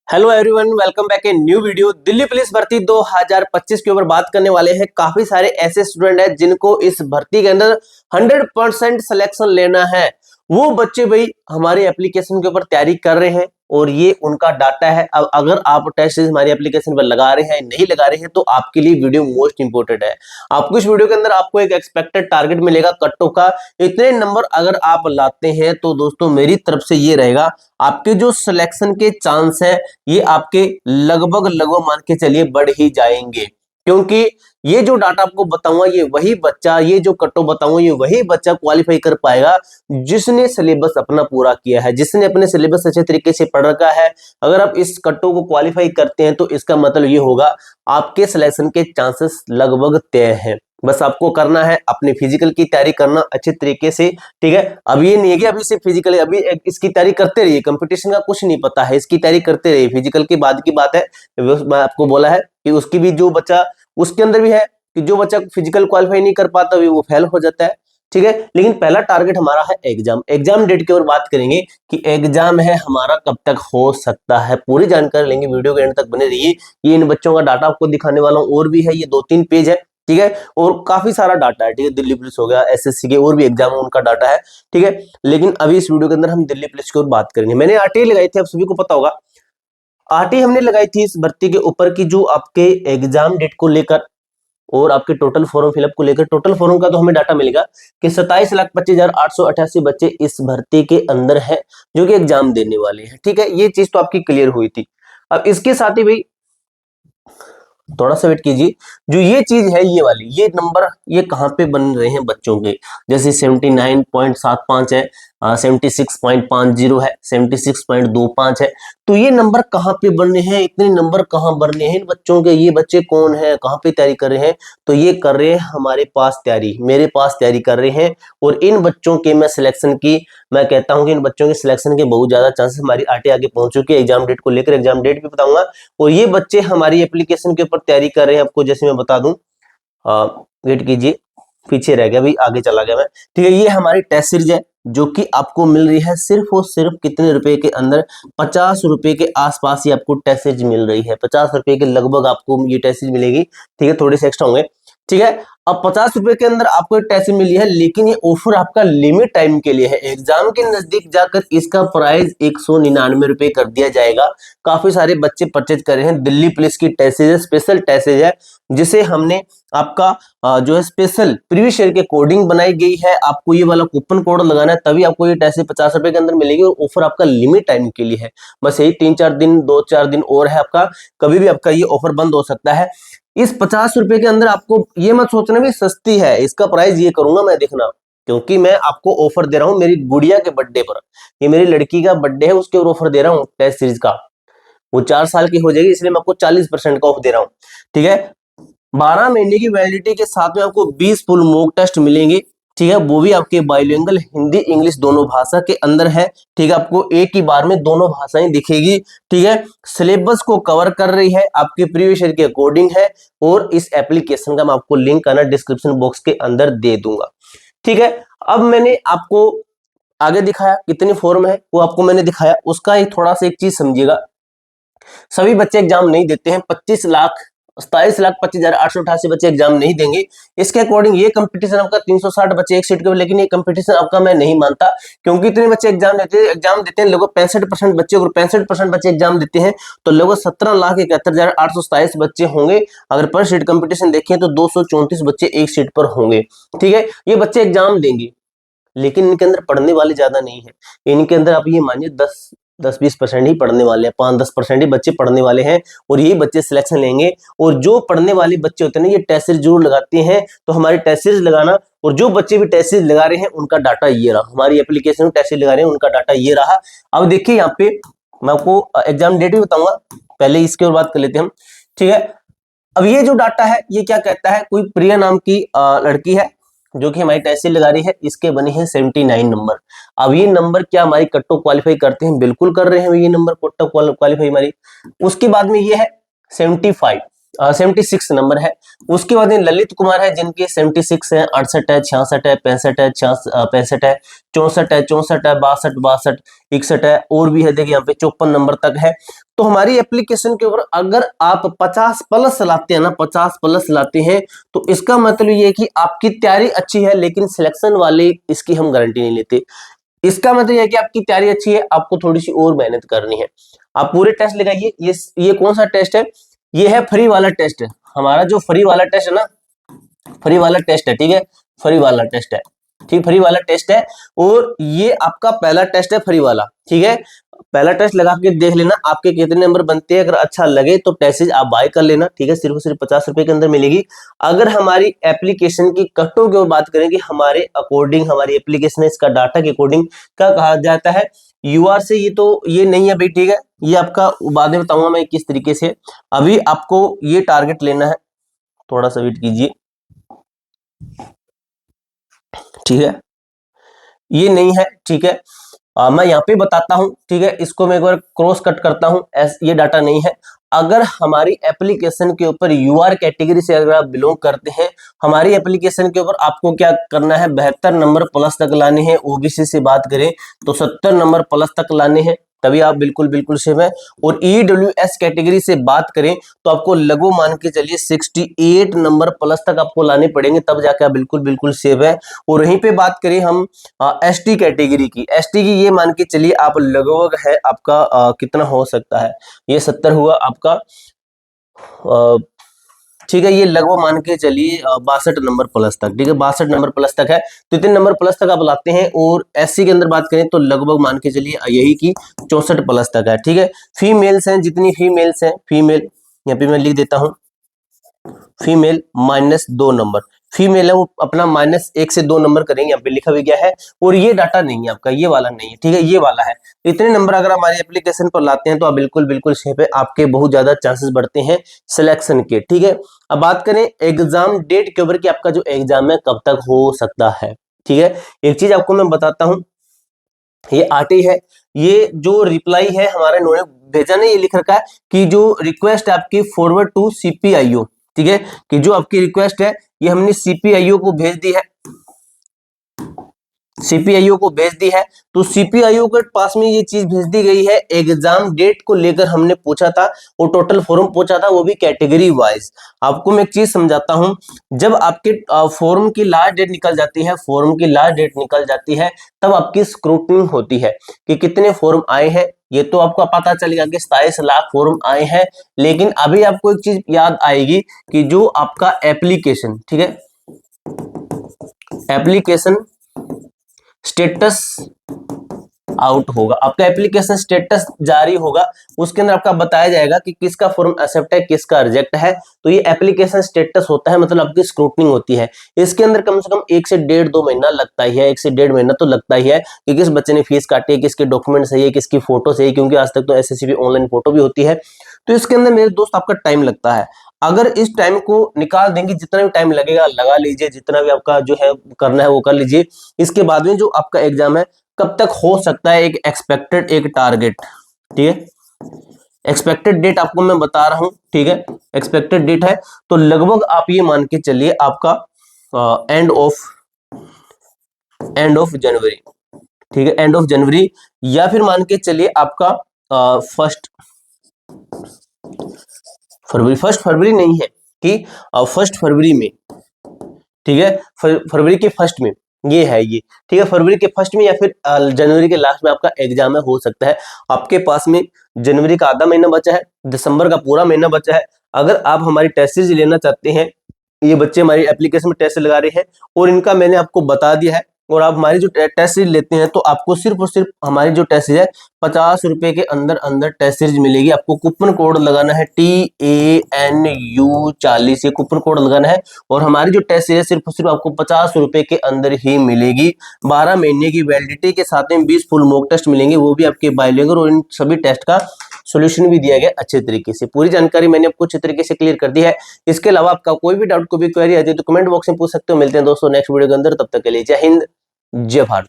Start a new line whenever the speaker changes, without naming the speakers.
Hello everyone, welcome back a new video. Delhi police भर्ती 2025 के ऊपर बात करने वाले हैं। काफी सारे ऐसे स्टूडेंट हैं जिनको इस भर्ती के अंदर 100% सिलेक्शन लेना है। वो बच्चे भाई हमारे एप्लीकेशन के ऊपर तैयारी कर रहे हैं और ये उनका डाटा है। अब अगर आप टेस्ट हमारी एप्लीकेशन पर लगा रहे हैं नहीं लगा रहे हैं तो आपके लिए वीडियो मोस्ट इंपोर्टेंट है। आपको इस वीडियो के अंदर आपको एक एक्सपेक्टेड टारगेट मिलेगा कट्टों का। इतने नंबर अगर आप लाते हैं तो दोस्तों मेरी तरफ से ये रहेगा, आपके जो सिलेक्शन के चांस है ये आपके लगभग लगभग मान के चलिए बढ़ ही जाएंगे। क्योंकि ये जो डाटा आपको बताऊंगा ये वही बच्चा, ये जो कट ऑफ बताऊंगा ये वही बच्चा क्वालिफाई कर पाएगा जिसने सिलेबस अपना पूरा किया है, जिसने अपने सिलेबस अच्छे तरीके से पढ़ रखा है। अगर आप इस कट्टों को क्वालिफाई करते हैं तो इसका मतलब ये होगा आपके सिलेक्शन के चांसेस लगभग तय हैं। बस आपको करना है अपने फिजिकल की तैयारी करना अच्छे तरीके से, ठीक है। अब ये नहीं है कि अभी से फिजिकल अभी इसकी तैयारी करते रहिए, कंपटीशन का कुछ नहीं पता है, इसकी तैयारी करते रहिए। फिजिकल के बाद की बात है, मैं आपको बोला है कि उसकी भी जो बच्चा उसके अंदर भी है कि जो बच्चा फिजिकल क्वालिफाई नहीं कर पाता वो फेल हो जाता है, ठीक है। लेकिन पहला टारगेट हमारा है एग्जाम। एग्जाम डेट की ओर बात करेंगे कि एग्जाम है हमारा कब तक हो सकता है, पूरी जानकारी लेंगे। वीडियो के एंड तक बने रहिए। ये इन बच्चों का डाटा आपको दिखाने वाला हूं, और भी है, ये 2-3 पेज है, ठीक है। और काफी सारा डाटा है, ठीक है। दिल्ली पुलिस हो गया, एसएससी के और भी एग्जाम है उनका डाटा है, ठीक है। लेकिन अभी इस वीडियो के अंदर हम दिल्ली पुलिस की ओर बात करेंगे। मैंने आरटीआई लगाई थी, आप सभी को पता होगा। आरटीआई हमने लगाई थी इस भर्ती के ऊपर की जो आपके एग्जाम डेट को लेकर और आपके टोटल फॉर्म फिलअप को लेकर। टोटल फॉर्म का तो हमें डाटा मिलेगा कि 27,25,888 बच्चे इस भर्ती के अंदर है जो कि एग्जाम देने वाले हैं, ठीक है। ये चीज तो आपकी क्लियर हुई थी। अब इसके साथ ही भाई थोड़ा सा वेट कीजिए, जो ये चीज है ये वाली, ये नंबर ये कहाँ पे बन रहे हैं बच्चों के, जैसे 79.75 है, 76.50 है, 76.25 है। तो ये नंबर कहाँ पे बन रहे हैं, इतने नंबर कहाँ बन रहे हैं इन बच्चों के? ये बच्चे कौन है, कहाँ पे तैयारी कर रहे हैं? तो ये कर रहे हैं हमारे पास तैयारी, मेरे पास तैयारी कर रहे हैं। और इन बच्चों के मैं सिलेक्शन की, मैं कहता हूं कि इन बच्चों के सिलेक्शन के बहुत ज्यादा चांसेस हमारी आरटीआई आगे पहुंच चुकी है। एग्जाम डेट को लेकर एग्जाम डेट भी बताऊंगा। और ये बच्चे हमारी एप्लीकेशन के ऊपर तैयारी कर रहे हैं, आपको जैसे मैं बता दूं, वेट कीजिए, पीछे रह गया भाई, आगे चला गया मैं, ठीक है। ये हमारी टेस्ट सीरीज है जो कि आपको मिल रही है सिर्फ और सिर्फ कितने रुपए के अंदर, 50 रुपए के आसपास ही आपको टेस्ट सीरीज मिल रही है। 50 रुपए के लगभग आपको ये टेस्ट सीरीज मिलेगी, ठीक है। थोड़े से एक्स्ट्रा होंगे, ठीक है। अब 50 रुपए के अंदर आपको टेस्ट मिली है, लेकिन ये ऑफर आपका लिमिट टाइम के लिए है। एग्जाम के नजदीक जाकर इसका प्राइस 199 रुपए कर दिया जाएगा। काफी सारे बच्चे परचेज कर रहे हैं। दिल्ली पुलिस की टेस्ट है, स्पेशल टेस्ट है, जिसे हमने आपका जो है स्पेशल प्रीवियस ईयर के कोडिंग बनाई गई है। आपको ये वाला कूपन कोड लगाना है तभी आपको ये टेस्ट 50 रुपए के अंदर मिलेगी। और ऑफर आपका लिमिट टाइम के लिए है, बस यही 3-4 दिन 2-4 दिन और है आपका, कभी भी आपका ये ऑफर बंद हो सकता है। इस 50 रुपए के अंदर आपको ये मत सोचना भी सस्ती है, इसका प्राइस ये करूंगा मैं, देखना, क्योंकि मैं आपको ऑफर दे रहा हूं मेरी गुड़िया के बर्थडे पर। ये मेरी लड़की का बर्थडे है, उसके ऊपर ऑफर दे रहा हूं टेस्ट सीरीज का। वो 4 साल की हो जाएगी, इसलिए मैं आपको 40% का ऑफ दे रहा हूं, ठीक है। 12 महीने की वैलिडिटी के साथ में आपको 20 फुल मॉक टेस्ट मिलेंगे, ठीक है। वो भी आपके बाइलिंगुअल हिंदी इंग्लिश दोनों भाषा के अंदर है, ठीक है। आपको एक ही बार में दोनों भाषाएं दिखेगी, ठीक है। सिलेबस को कवर कर रही है, आपके प्रीवियस ईयर के अकॉर्डिंग है। और इस एप्लीकेशन का मैं आपको लिंक आना डिस्क्रिप्शन बॉक्स के अंदर दे दूंगा, ठीक है। अब मैंने आपको आगे दिखाया कितनी फॉर्म है, वो आपको मैंने दिखाया। उसका ही थोड़ा सा एक चीज समझिएगा, सभी बच्चे एग्जाम नहीं देते हैं। 27,25,888 बच्चे एग्जाम नहीं देंगे। इसके अकॉर्डिंग ये कंपटीशन आपका 360 बच्चे एक सीट के, लेकिन ये कंपटीशन आपका मैं नहीं मानता, क्योंकि इतने बच्चे एग्जाम देते हैं लगभग 65% बच्चे। अगर 65% बच्चे एग्जाम देते हैं तो लगभग 17,71,827 बच्चे होंगे। अगर पर सीट कंपटीशन देखें तो 234 बच्चे एक सीट पर होंगे, ठीक है। ये बच्चे एग्जाम देंगे, लेकिन इनके अंदर पढ़ने वाले ज्यादा नहीं है। इनके अंदर आप ये मानिए 10-20% ही पढ़ने वाले हैं, 5-10% ही बच्चे पढ़ने वाले हैं, और यही बच्चे सिलेक्शन लेंगे। और जो पढ़ने वाले बच्चे होते हैं ना, ये टेस्ट सीरीज जरूर लगाते हैं, तो हमारी टेस्ट सीरीज लगाना। और जो बच्चे भी टेस्ट सीरीज लगा रहे हैं उनका डाटा ये रहा, हमारी एप्लीकेशन में टेस्ट सीरीज लगा रहे हैं उनका डाटा ये रहा। अब देखिए यहाँ पे मैं आपको एग्जाम डेट भी बताऊंगा, पहले इसके और बात कर लेते हैं हम, ठीक है। अब ये जो डाटा है ये क्या कहता है, कोई प्रिया नाम की लड़की है जो कि हमारी टेस्ट लगा रही है, इसके बने हैं 79 नंबर। अब ये नंबर क्या हमारी कट ऑफ क्वालिफाई करते हैं? बिल्कुल कर रहे हैं ये नंबर कट ऑफ क्वालिफाई हमारी। उसके बाद में ये है 75। 76 नंबर है। उसके बाद में ललित कुमार है जिनके 76 है, 68 है, 66 है, 65 है, 65 है, 64 है, 64 है, 62, 62, 61 है, और भी है, देखिए यहाँ पे 54 नंबर तक है। तो हमारी एप्लीकेशन के ऊपर अगर आप 50 प्लस लाते हैं ना, 50 प्लस लाते हैं, तो इसका मतलब ये है कि आपकी तैयारी अच्छी है, लेकिन सिलेक्शन वाले इसकी हम गारंटी नहीं लेते। इसका मतलब यह है कि आपकी तैयारी अच्छी है, आपको थोड़ी सी और मेहनत करनी है। आप पूरे टेस्ट लगाइए। ये कौन सा टेस्ट है? ये है फ्री वाला टेस्ट है। हमारा जो फ्री वाला टेस्ट है ना, फ्री वाला टेस्ट है, ठीक है, फ्री वाला टेस्ट है, ठीक, फ्री वाला टेस्ट है। और ये आपका पहला टेस्ट है फ्री वाला, ठीक है। पहला टेस्ट लगा के देख लेना आपके कितने नंबर बनते हैं। अगर अच्छा लगे तो टेस्ट आप बाय कर लेना, ठीक है, सिर्फ और सिर्फ 50 रुपए के अंदर मिलेगी। अगर हमारी एप्लीकेशन की कटों की ओर बात करें कि हमारे अकॉर्डिंग हमारी एप्लीकेशन है, इसका डाटा के अकॉर्डिंग क्या कहा जाता है, यूआर से, ये तो ये नहीं है भाई, ठीक है, ये आपका बाद में बताऊंगा मैं किस तरीके से। अभी आपको ये टारगेट लेना है, थोड़ा सा वेट कीजिए, ठीक है, ये नहीं है, ठीक है। मैं यहाँ पे बताता हूँ, ठीक है, इसको मैं एक बार क्रॉस कट करता हूँ, ये डाटा नहीं है। अगर हमारी एप्लीकेशन के ऊपर यूआर कैटेगरी से अगर आप बिलोंग करते हैं, हमारी एप्लीकेशन के ऊपर आपको क्या करना है, 72 नंबर प्लस तक लाने हैं। ओबीसी से बात करें तो 70 नंबर प्लस तक लाने हैं, तभी आप बिल्कुल बिल्कुल सेफ है। और ईडब्ल्यूएस कैटेगरी से बात करें तो आपको लगभग मान के चलिए 68 नंबर प्लस तक आपको लाने पड़ेंगे, तब जाके आप बिल्कुल बिल्कुल सेफ है। और वहीं पे बात करें हम एसटी कैटेगरी की, एसटी की ये मान के चलिए आप लगभग है आपका कितना हो सकता है, ये 70 हुआ आपका, ठीक है, ये लगभग मान के चलिए 62 नंबर प्लस तक, ठीक है, 62 नंबर प्लस तक है। तो इतने नंबर प्लस तक आप लाते हैं। और एससी के अंदर बात करें तो लगभग मान के चलिए यही की 64 प्लस तक है, ठीक है। फीमेल्स हैं, जितनी फीमेल्स हैं, फीमेल यहाँ पे मैं लिख देता हूं, फीमेल -2 नंबर, फीमेल है वो अपना -1 से 2 नंबर करेंगे, यहाँ पे लिखा भी गया है। और ये डाटा नहीं है आपका, ये वाला नहीं है, ठीक है, ये वाला है। इतने नंबर अगर हमारी एप्लीकेशन पर लाते हैं तो आप बिल्कुल बिल्कुल सेफ है, आपके बहुत ज्यादा चांसेस बढ़ते हैं सिलेक्शन के, ठीक है। अब बात करें एग्जाम डेट के ऊपर कि आपका जो एग्जाम है कब तक हो सकता है, ठीक है। एक चीज आपको मैं बताता हूँ, ये आरटी है, ये जो रिप्लाई है हमारा इन्होंने भेजा नहीं, ये लिख रखा है कि जो रिक्वेस्ट है आपकी फॉरवर्ड टू सीपीआईओ, ठीक है, कि जो आपकी रिक्वेस्ट है ये हमने सीपीआईओ को भेज दी है, सीपीआईओ को भेज दी है। तो सीपीआईओ के पास में ये चीज भेज दी गई है, एग्जाम डेट को लेकर हमने पूछा था और टोटल फॉर्म पूछा था, वो भी कैटेगरी वाइज। आपको मैं एक चीज समझाता हूं, जब आपके फॉर्म की लास्ट डेट निकल जाती है, फॉर्म की लास्ट डेट निकल जाती है, तब आपकी स्क्रूटनी होती है कि कितने फॉर्म आए हैं। ये तो आपको पता चलेगा कि 27 लाख फॉर्म आए हैं, लेकिन अभी आपको एक चीज याद आएगी कि जो आपका एप्लीकेशन, ठीक है, एप्लीकेशन स्टेटस आउट होगा, आपका एप्लीकेशन स्टेटस जारी होगा, उसके अंदर आपका बताया जाएगा कि किसका फॉर्म एक्सेप्ट है, किसका रिजेक्ट है। तो ये एप्लीकेशन स्टेटस होता है, मतलब आपकी स्क्रूटनिंग होती है। इसके अंदर कम से कम 1 से 1.5-2 महीना लगता ही है, 1 से 1.5 महीना तो लगता ही है कि किस बच्चे ने फीस काटी है, किसके डॉक्यूमेंट सही है, किसकी फोटो सही है, क्योंकि आज तक तो एसएससी ऑनलाइन फोटो भी होती है। तो इसके अंदर मेरे दोस्त आपका टाइम लगता है। अगर इस टाइम को निकाल देंगे, जितना भी टाइम लगेगा लगा लीजिए, जितना भी आपका जो है करना है वो कर लीजिए। इसके बाद में जो आपका एग्जाम है कब तक हो सकता है, एक एक्सपेक्टेड एक टारगेट, ठीक है, एक्सपेक्टेड डेट आपको मैं बता रहा हूं, ठीक है, एक्सपेक्टेड डेट है तो लगभग आप ये मान के चलिए आपका एंड ऑफ जनवरी, ठीक है, एंड ऑफ जनवरी, या फिर मान के चलिए आपका फर्स्ट फरवरी नहीं है कि 1 फरवरी में, ठीक है, फरवरी के फर्स्ट में ये है, ये ठीक है, फरवरी के फर्स्ट में या फिर जनवरी के लास्ट में आपका एग्जाम है, हो सकता है। आपके पास में जनवरी का आधा महीना बचा है, दिसंबर का पूरा महीना बचा है। अगर आप हमारी टेस्ट सीरीज लेना चाहते हैं, ये बच्चे हमारी एप्लीकेशन में टेस्ट लगा रहे हैं और इनका मैंने आपको बता दिया है, और आप हमारी जो टेस्ट सीरीज लेते हैं तो आपको सिर्फ और सिर्फ हमारी जो टेस्ट सीरीज है 50 रुपए के अंदर अंदर टेस्ट सीरीज मिलेगी। आपको कूपन कोड लगाना है TANU40, ये कूपन कोड लगाना है, और हमारी जो टेस्ट सीरीज सिर्फ और सिर्फ आपको 50 रुपए के अंदर ही मिलेगी। 12 महीने की वैलिडिटी के साथ में 20 फुल मॉक टेस्ट मिलेंगे, वो भी आपके बायोलॉजिकल, और इन सभी टेस्ट का सॉल्यूशन भी दिया गया अच्छे तरीके से। पूरी जानकारी मैंने आपको अच्छे तरीके से क्लियर कर दी है। इसके अलावा आपका कोई भी डाउट, कोई भी क्वेरी आती है तो कमेंट बॉक्स में पूछ सकते हो। मिलते हैं दोस्तों नेक्स्ट वीडियो के अंदर, तब तक के लिए जय हिंद, जय भारत।